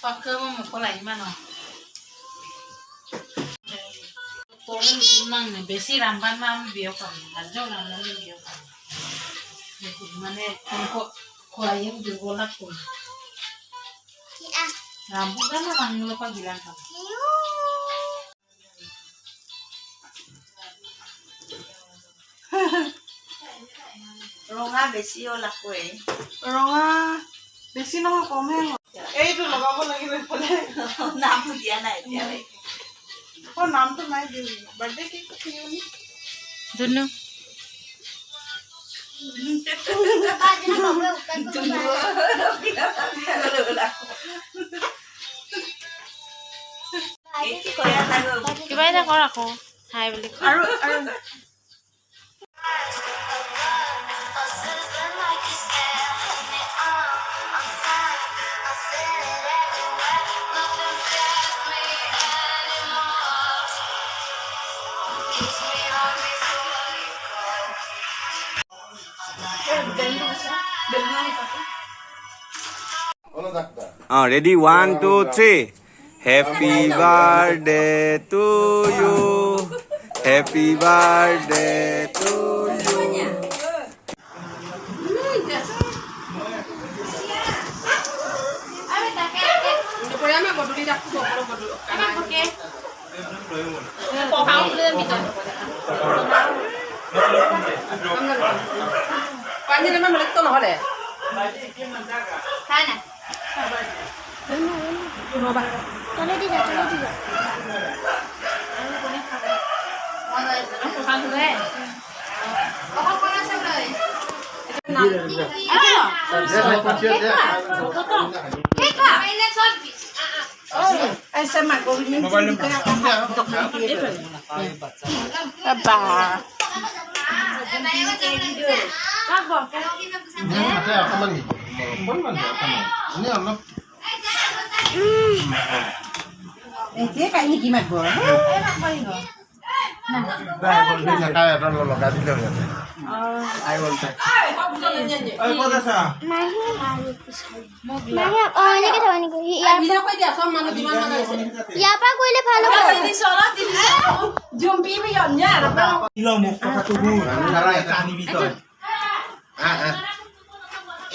Pakai mau apa lagi mana? Koran mang nih, besi rampan mam biokan, aja orang mau biokan. Jadi mana kok ayam juga laku. Rambut kan orang lupa bilang kan. Ronga besi o laku Ronga besi nama komen. Itu lagaবো lagi boleh. नाम तो दिया ना दिया रे और नाम तो मैं दी बर्थडे केक तो क्यों नहीं Dono. Coba aja kalau aku. Hai beli. Ready? 1, 2, 3. Happy birthday to you. Happy birthday to you. SMA ko rin yung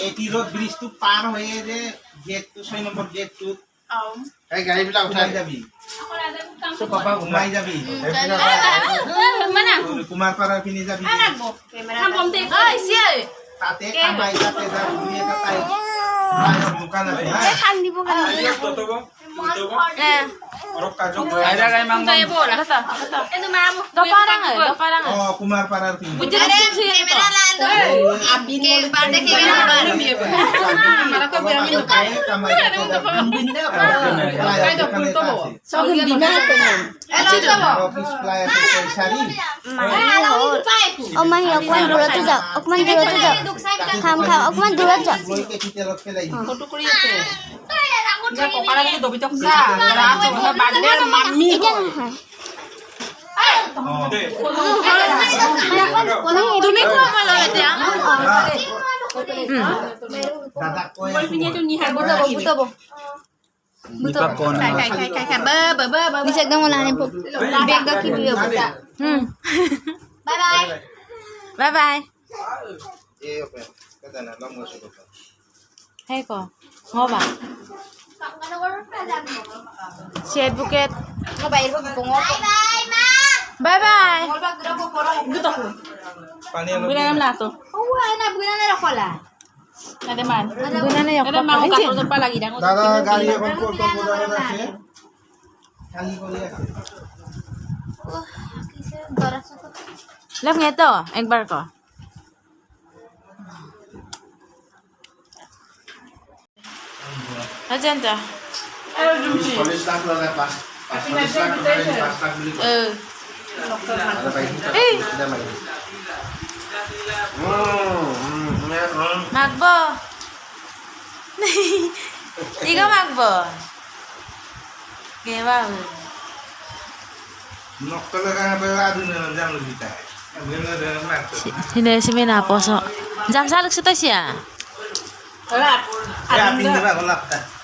এটিরোড ব্রিজটো পার হয়ে যে গেটটো 6 নম্বর গেটটো এই গাড়িবিলাক উঠাই যাবি তো পাপা ঘুমাই যাবি কুমারপাড়ার পিনে যাবি তাতে কামাই তাতে যাবি এটা তাই দোকান আছে হ্যাঁ কুমারপাড়ার পিনে Bisa kamu lahanin po. Bega ki video buta. Bye bye. Hey ko. Ngo ba? Shade buket. Bye Bye. পানি Bulan na to. bukan na kola. Ada man. Bulan na yung kapal. Pa lagi dang. দাদা গাড়ি এখন কোন কোন বোঝানো আছে খালি করে আছে Love nga to. Egg bar ko. Ajan to. 40 lakh ললে 40 লাখ 5 লাখ মিলি ada baik tidak main Magbo. Ikaw magbo. Kewa. Nokol ka pa adu na jam lebih tay. Bener bener mat. Hindi si Mina poso. Jam salak siya siya. Wala. Ya pindah ba kolap ta.